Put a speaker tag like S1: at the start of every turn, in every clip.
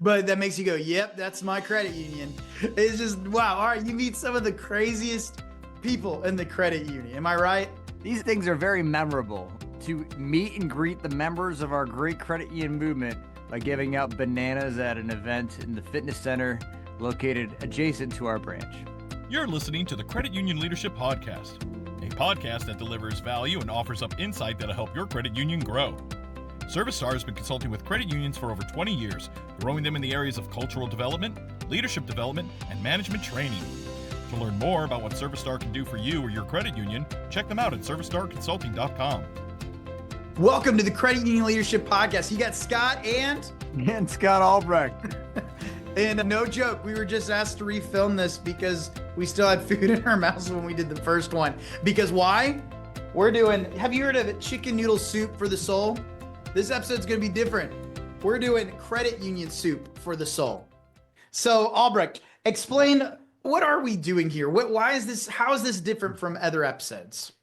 S1: but that makes you go, yep, that's my credit union. It's just, wow. All right, you meet some of the craziest people in the credit union. Am I right?
S2: These things are very memorable. To meet and greet the members of our great credit union movement by giving out bananas at an event in the fitness center located adjacent to our branch.
S3: You're listening to the Credit Union Leadership Podcast, a podcast that delivers value and offers up insight that'll help your credit union grow. ServiceStar has been consulting with credit unions for over 20 years, growing them in the areas of cultural development, leadership development, and management training. To learn more about what ServiceStar can do for you or your credit union, check them out at servicestarconsulting.com.
S1: Welcome to the Credit Union Leadership Podcast. You got Scott and
S2: Scott Albrecht.
S1: And no joke, we were just asked to refilm this because we still had food in our mouths when we did the first one. Because why? Have you heard of it, chicken noodle soup for the soul? This episode's gonna be different. We're doing credit union soup for the soul. So Albrecht, explain, what are we doing here? How is this different from other episodes?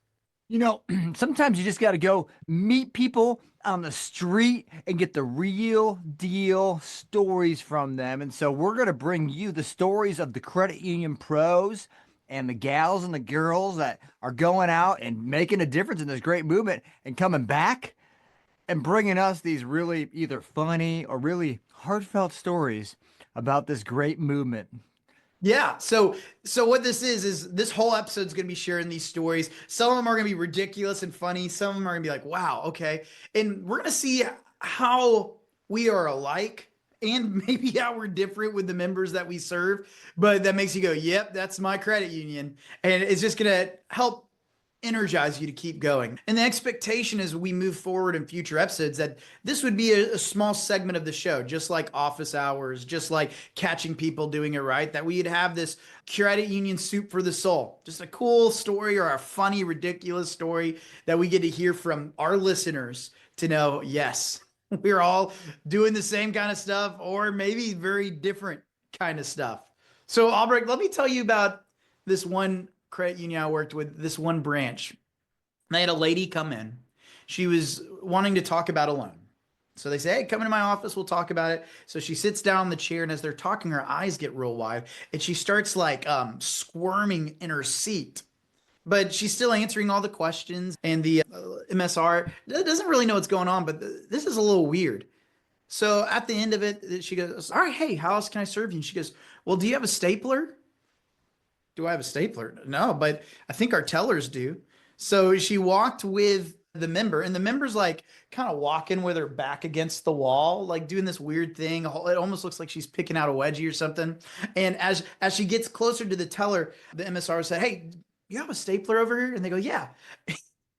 S2: You know, sometimes you just got to go meet people on the street and get the real deal stories from them. And so we're going to bring you the stories of the credit union pros and the gals and the girls that are going out and making a difference in this great movement and coming back and bringing us these really either funny or really heartfelt stories about this great movement.
S1: Yeah. So what this is this whole episode's going to be sharing these stories. Some of them are going to be ridiculous and funny. Some of them are going to be like, wow, okay. And we're going to see how we are alike and maybe how we're different with the members that we serve. But that makes you go, yep, that's my credit union. And it's just going to help energize you to keep going. And the expectation as we move forward in future episodes that this would be a small segment of the show, just like office hours, just like catching people doing it right, that we'd have this credit union soup for the soul, just a cool story or a funny, ridiculous story that we get to hear from our listeners to know, yes, we're all doing the same kind of stuff or maybe very different kind of stuff. So Albrecht, let me tell you about this one credit union I worked with, this one branch. They had a lady come in. She was wanting to talk about a loan. So they say, hey, come into my office, we'll talk about it. So she sits down in the chair, and as they're talking, her eyes get real wide, and she starts like squirming in her seat. But she's still answering all the questions, and the MSR doesn't really know what's going on, but this is a little weird. So at the end of it, she goes, all right, hey, how else can I serve you? And she goes, well, do you have a stapler? Do I have a stapler? No, but I think our tellers do. So she walked with the member, and the member's like kind of walking with her back against the wall, like doing this weird thing. It almost looks like she's picking out a wedgie or something. And as she gets closer to the teller, the MSR said, hey, you have a stapler over here? And they go, yeah.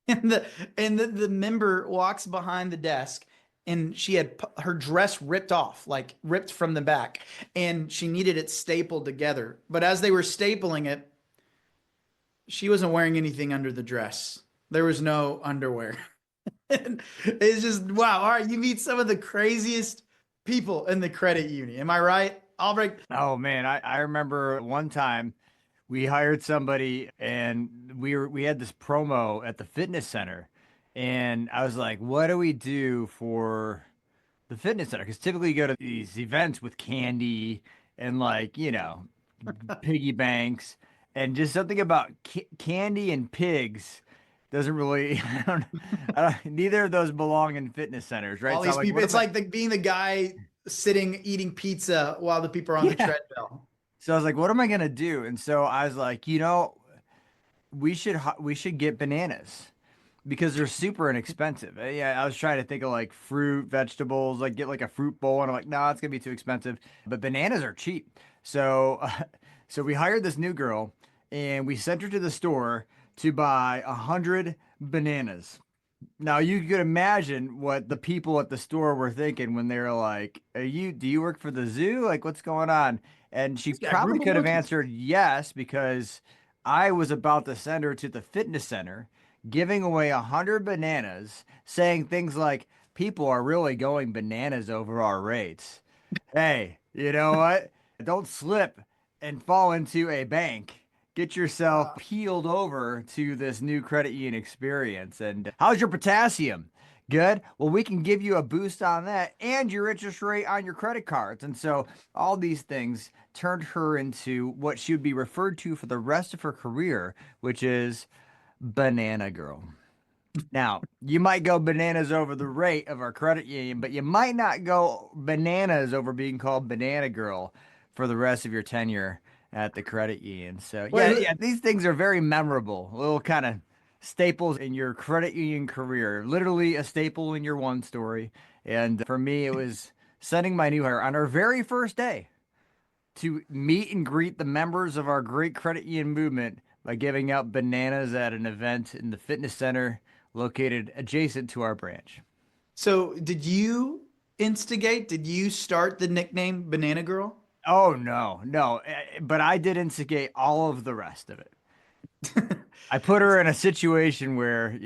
S1: And the member walks behind the desk, and she had her dress ripped off, like ripped from the back, and she needed it stapled together. But as they were stapling it, she wasn't wearing anything under the dress. There was no underwear. And it's just, wow. All right. You meet some of the craziest people in the credit union. Am I right, Albrecht?
S2: Oh man, I remember one time we hired somebody and we had this promo at the fitness center. And I was like, what do we do for the fitness center? Because typically you go to these events with candy and like, piggy banks and just something about candy and pigs doesn't really, neither of those belong in fitness centers, right?
S1: All
S2: So
S1: these people, it's like being the guy sitting eating pizza while the people are on the treadmill.
S2: So I was like, what am I going to do? And so I was like, we should get bananas, because they're super inexpensive. Yeah, I was trying to think of like fruit, vegetables, like get like a fruit bowl, and I'm like, no, it's gonna be too expensive. But bananas are cheap. So, so we hired this new girl, and we sent her to the store to buy 100 bananas. Now you could imagine what the people at the store were thinking when they were like, do you work for the zoo? Like, what's going on? And she probably could have answered yes, because I was about to send her to the fitness center, giving away 100 bananas, saying things like, people are really going bananas over our rates. Hey, you know what? Don't slip and fall into a bank. Get yourself peeled over to this new credit union experience. And how's your potassium? Good. Well, we can give you a boost on that and your interest rate on your credit cards. And so all these things turned her into what she would be referred to for the rest of her career, which is Banana Girl. Now, you might go bananas over the rate of our credit union, but you might not go bananas over being called Banana Girl for the rest of your tenure at the credit union. So,
S1: Wait,
S2: yeah, these things are very memorable. Little kind of staples in your credit union career. Literally a staple in your one story. And for me, it was sending my new hire on our very first day to meet and greet the members of our great credit union movement by giving out bananas at an event in the fitness center located adjacent to our branch.
S1: so did you instigate? Did you start the nickname Banana Girl?
S2: Oh, no, no. But I did instigate all of the rest of it. I put her in a situation where,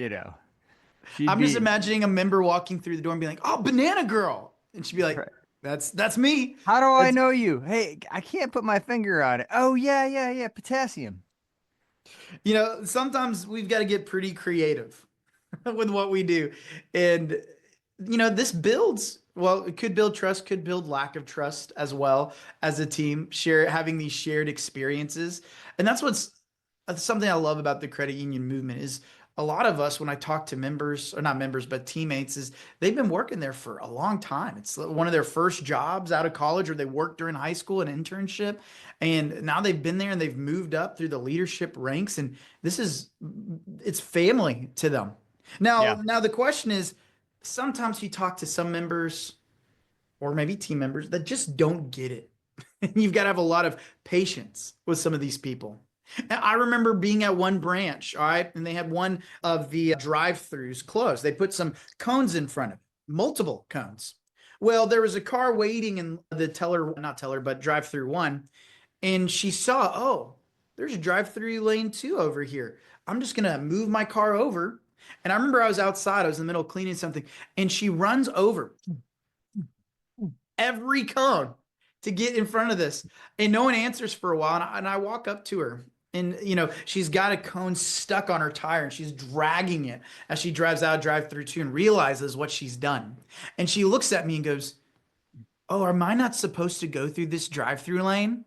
S2: she'd
S1: I'm
S2: be.
S1: just imagining a member walking through the door and being like, "Oh, Banana Girl," and she'd be like,
S2: Right.
S1: "That's me."
S2: How do I
S1: That's,
S2: know you? Hey, I can't put my finger on it. Oh, yeah, potassium.
S1: sometimes we've got to get pretty creative with what we do, and this builds. Well, it could build trust, could build lack of trust as well as a team. Having these shared experiences, and that's something I love about the credit union movement is a lot of us when I talk to members or not members but teammates is they've been working there for a long time. It's one of their first jobs out of college or they worked during high school an internship and now they've been there and they've moved up through the leadership ranks and it's family to them.
S2: Yeah.
S1: Now the question is sometimes you talk to some members or maybe team members that just don't get it. You've got to have a lot of patience with some of these people. And I remember being at one branch, all right, and they had one of the drive-throughs closed. They put some cones in front of it, multiple cones. Well, there was a car waiting in the not teller, but drive-through one, and she saw, oh, there's a drive-through lane two over here. I'm just gonna move my car over. And I remember I was outside, I was in the middle of cleaning something, and she runs over every cone to get in front of this. And no one answers for a while. And I walk up to her and, she's got a cone stuck on her tire and she's dragging it as she drives out drive through two and realizes what she's done. And she looks at me and goes, oh, am I not supposed to go through this drive through lane?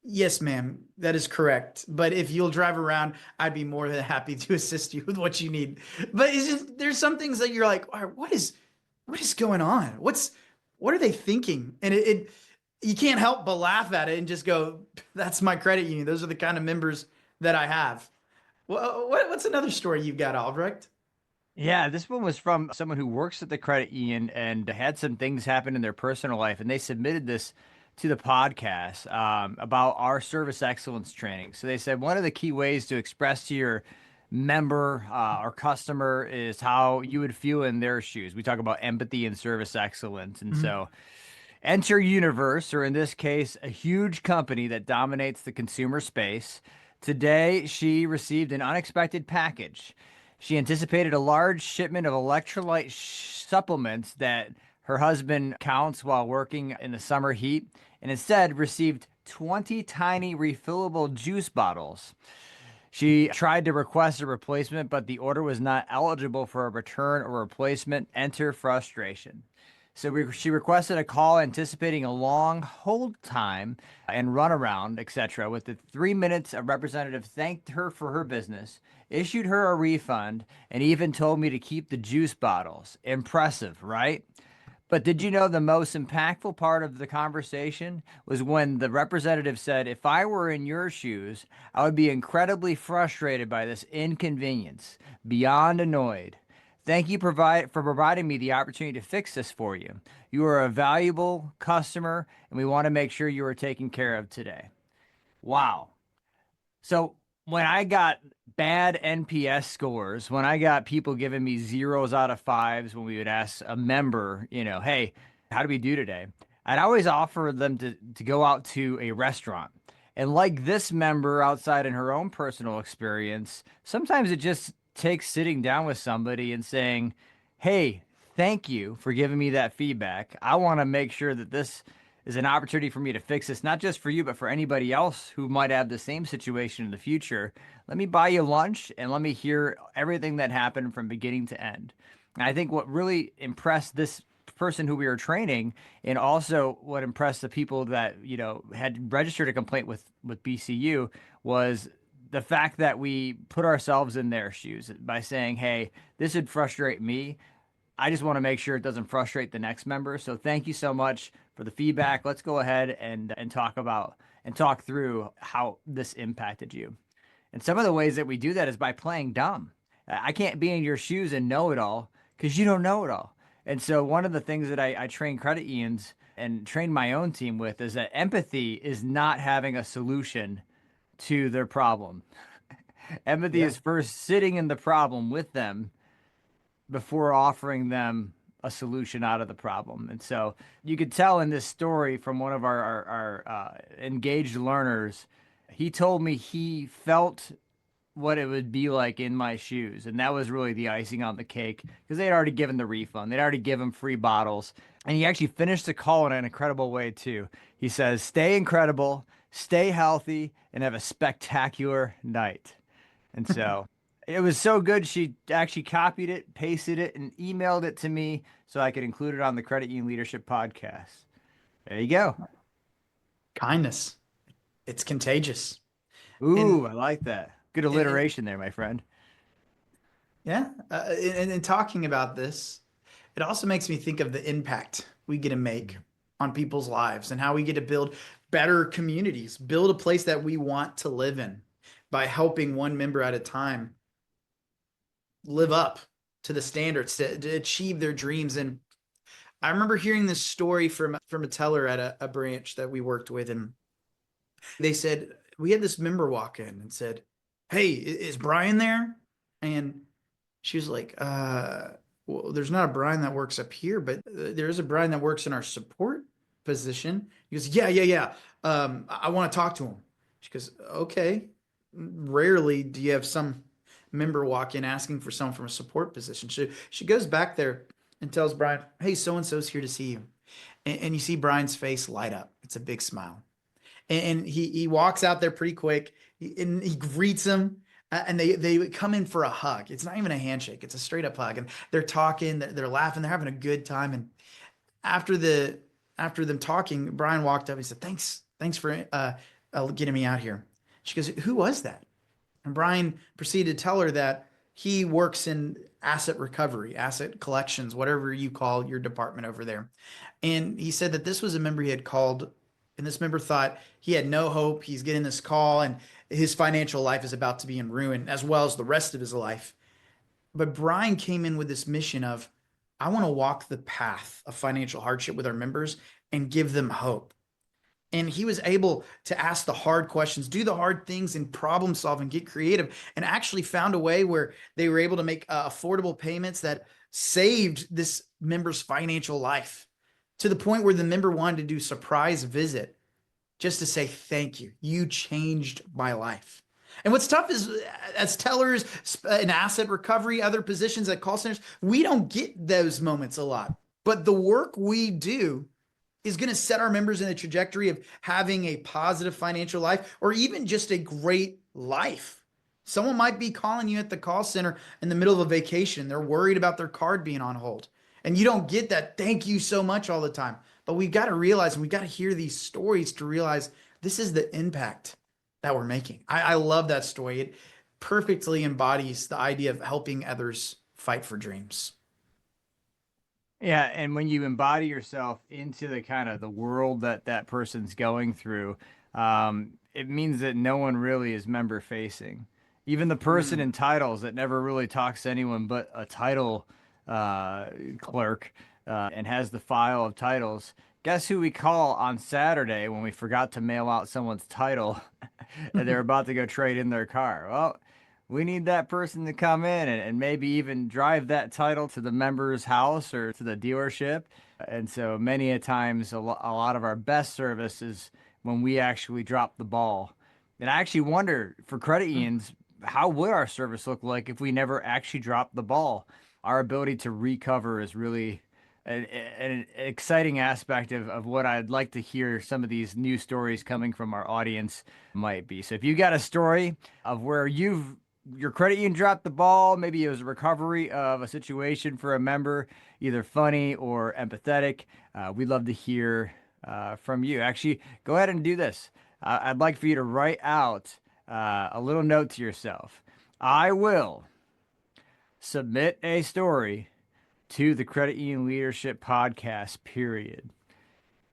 S1: Yes, ma'am, that is correct. But if you'll drive around, I'd be more than happy to assist you with what you need. But it's just, there's some things that you're like, all right, what is going on? What are they thinking? And you can't help but laugh at it and just go, that's my credit union. Those are the kind of members that I have. Well, what's another story you've got, Albrecht?
S2: Yeah, this one was from someone who works at the credit union and had some things happen in their personal life, and they submitted this to the podcast about our service excellence training. So they said one of the key ways to express to your member or customer is how you would feel in their shoes. We talk about empathy and service excellence, and so enter Universe, or in this case, a huge company that dominates the consumer space. Today, she received an unexpected package. She anticipated a large shipment of electrolyte supplements that her husband counts while working in the summer heat, and instead received 20 tiny refillable juice bottles. She tried to request a replacement, but the order was not eligible for a return or replacement. Enter frustration. So she requested a call anticipating a long hold time and runaround, etc. With the 3 minutes, a representative thanked her for her business, issued her a refund, and even told me to keep the juice bottles. Impressive, right? But did you know the most impactful part of the conversation was when the representative said, if I were in your shoes, I would be incredibly frustrated by this inconvenience, beyond annoyed. Thank you for providing me the opportunity to fix this for you. You are a valuable customer, and we want to make sure you are taken care of today. Wow. So when I got bad NPS scores, when I got people giving me zeros out of fives, when we would ask a member, hey, how do we do today? I'd always offer them to go out to a restaurant. And like this member outside in her own personal experience, sometimes it just takes sitting down with somebody and saying, hey, thank you for giving me that feedback. I want to make sure that this is an opportunity for me to fix this, not just for you, but for anybody else who might have the same situation in the future. Let me buy you lunch and let me hear everything that happened from beginning to end. And I think what really impressed this person who we were training, and also what impressed the people that, you know, had registered a complaint with BCU, was the fact that we put ourselves in their shoes by saying, hey, this would frustrate me. I just want to make sure it doesn't frustrate the next member. So thank you so much for the feedback. Let's go ahead and talk through how this impacted you. And some of the ways that we do that is by playing dumb. I can't be in your shoes and know it all because you don't know it all. And so one of the things that I train credit unions and train my own team with is that empathy is not having a solution to their problem. Empathy is first sitting in the problem with them before offering them a solution out of the problem. And so you could tell in this story from one of our engaged learners, he told me he felt what it would be like in my shoes. And that was really the icing on the cake because they'd already given the refund. They'd already given free bottles. And he actually finished the call in an incredible way too. He says, stay incredible, stay healthy, and have a spectacular night. And so it was so good. She actually copied it, pasted it, and emailed it to me so I could include it on the Credit Union Leadership Podcast. There you go.
S1: Kindness. It's contagious.
S2: Ooh, I like that. Good alliteration there, my friend.
S1: Yeah. And talking about this, it also makes me think of the impact we get to make on people's lives and how we get to build better communities, build a place that we want to live in by helping one member at a time live up to the standards to achieve their dreams. And I remember hearing this story from a teller at a branch that we worked with. And they said, we had this member walk in and said, hey, is Brian there? And she was like, well, there's not a Brian that works up here, but there is a Brian that works in our support position. He goes, yeah. I want to talk to him. She goes, okay. Rarely do you have some member walk in asking for someone from a support position. She goes back there and tells Brian, hey, so-and-so's here to see you. And you see Brian's face light up. It's a big smile. And he walks out there pretty quick and he greets him. And they come in for a hug. It's not even a handshake. It's a straight up hug. And they're talking, they're laughing, they're having a good time. And after them talking, Brian walked up. He said, thanks for getting me out here. She goes, who was that? And Brian proceeded to tell her that he works in asset recovery, asset collections, whatever you call your department over there. And he said that this was a member he had called, and this member thought he had no hope. He's getting this call and his financial life is about to be in ruin, as well as the rest of his life. But Brian came in with this mission of, I want to walk the path of financial hardship with our members and give them hope. And he was able to ask the hard questions, do the hard things, and problem solve and get creative, and actually found a way where they were able to make affordable payments that saved this member's financial life to the point where the member wanted to do a surprise visit just to say, thank you. You changed my life. And what's tough is as tellers in asset recovery, other positions at call centers, we don't get those moments a lot. But the work we do is going to set our members in a trajectory of having a positive financial life or even just a great life. Someone might be calling you at the call center in the middle of a vacation. They're worried about their card being on hold. And you don't get that thank you so much all the time. But we've got to realize, and we've got to hear these stories to realize this is the impact that we're making. I love that story. It perfectly embodies the idea of helping others fight for dreams.
S2: Yeah, and when you embody yourself into the kind of the world that person's going through, it means that no one really is member facing. Even the person in titles that never really talks to anyone but a title clerk and has the file of titles. Guess who we call on Saturday when we forgot to mail out someone's title and they're about to go trade in their car? Well, we need that person to come in and maybe even drive that title to the member's house or to the dealership. And so many a times, a lot of our best service is when we actually drop the ball. And I actually wonder, for credit unions, how would our service look like if we never actually dropped the ball? Our ability to recover is really an exciting aspect of what I'd like to hear some of these new stories coming from our audience might be. So if you got a story of where your credit union dropped the ball, maybe it was a recovery of a situation for a member, either funny or empathetic, we'd love to hear from you. Actually, go ahead and do this. I'd like for you to write out a little note to yourself. I will submit a story to the Credit Union Leadership Podcast, period.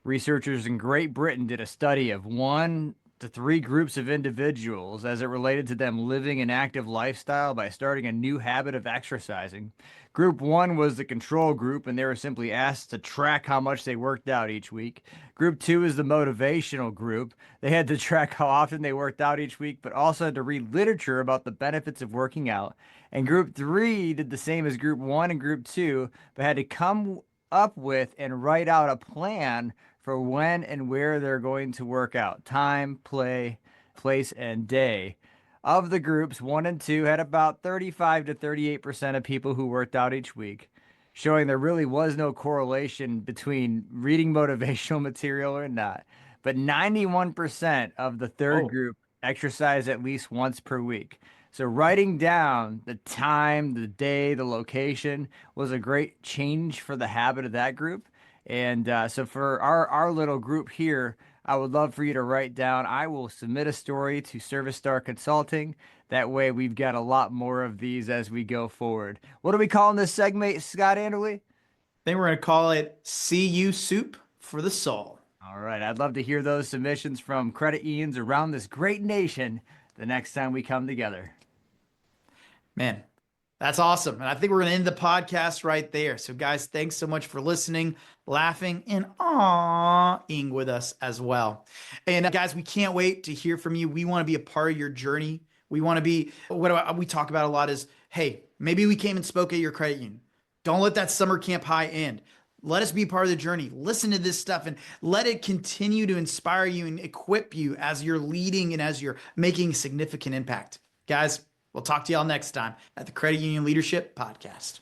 S2: Researchers in Great Britain did a study of 1 to 3 groups of individuals as it related to them living an active lifestyle by starting a new habit of exercising. Group 1 was the control group, and they were simply asked to track how much they worked out each week. Group 2 is the motivational group. They had to track how often they worked out each week, but also had to read literature about the benefits of working out. And Group 3 did the same as Group 1 and Group 2, but had to come up with and write out a plan for when and where they're going to work out. Time, place, and day. Of the groups, 1 and 2 had about 35 to 38% of people who worked out each week, showing there really was no correlation between reading motivational material or not. But 91% of the third group exercised at least once per week. So writing down the time, the day, the location was a great change for the habit of that group. And so for our little group here, I would love for you to write down, I will submit a story to Service Star Consulting. That way we've got a lot more of these as we go forward. What are we calling this segment, Scott Anderley?
S1: Then we're going to call it CU Soup for the Soul.
S2: All right. I'd love to hear those submissions from credit unions around this great nation the next time we come together.
S1: Man, that's awesome. And I think we're going to end the podcast right there. So guys, thanks so much for listening, laughing, and awing with us as well. And guys, we can't wait to hear from you. We want to be a part of your journey. We want to be, what we talk about a lot is, hey, maybe we came and spoke at your credit union. Don't let that summer camp high end. Let us be part of the journey. Listen to this stuff and let it continue to inspire you and equip you as you're leading and as you're making significant impact. Guys, we'll talk to y'all next time at the Credit Union Leadership Podcast.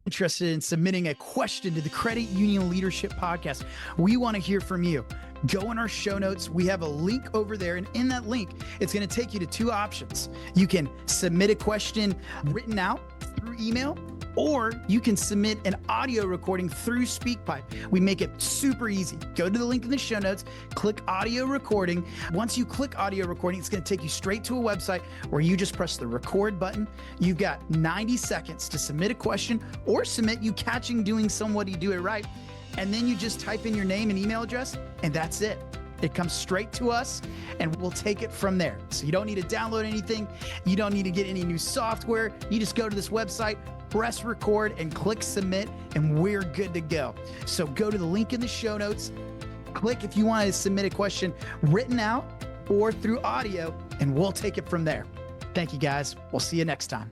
S1: Interested in submitting a question to the Credit Union Leadership Podcast, we want to hear from you. Go in our show notes. We have a link over there, and in that link, it's going to take you to 2 options. You can submit a question written out through email, or you can submit an audio recording through SpeakPipe. We make it super easy. Go to the link in the show notes, click audio recording. Once you click audio recording, it's going to take you straight to a website where you just press the record button. You've got 90 seconds to submit a question or submit you catching doing somebody do it right. And then you just type in your name and email address, and that's it. It comes straight to us, and we'll take it from there. So you don't need to download anything. You don't need to get any new software. You just go to this website, press record, and click submit, and we're good to go. So go to the link in the show notes. Click if you want to submit a question written out or through audio, and we'll take it from there. Thank you, guys. We'll see you next time.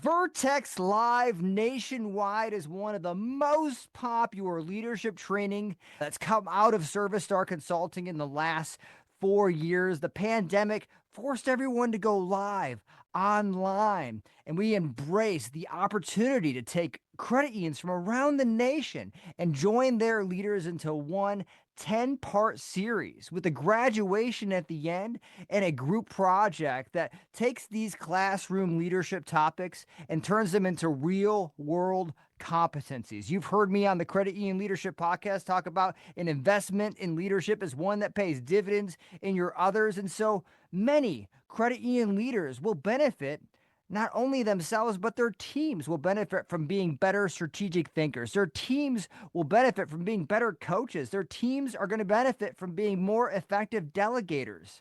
S2: Vertex Live nationwide is one of the most popular leadership training that's come out of Service Star Consulting in the last 4 years. The pandemic forced everyone to go live online, and we embrace the opportunity to take credit unions from around the nation and join their leaders into one 10-part series with a graduation at the end and a group project that takes these classroom leadership topics and turns them into real world competencies. You've heard me on the Credit Union Leadership Podcast talk about an investment in leadership as one that pays dividends in your others. And so many credit union leaders will benefit. Not only themselves, but their teams will benefit from being better strategic thinkers. Their teams will benefit from being better coaches. Their teams are going to benefit from being more effective delegators.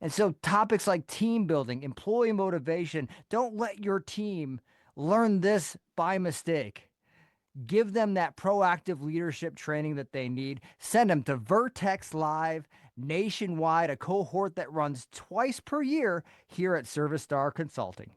S2: And so topics like team building, employee motivation, don't let your team learn this by mistake. Give them that proactive leadership training that they need. Send them to Vertex Live nationwide, a cohort that runs twice per year here at Service Star Consulting.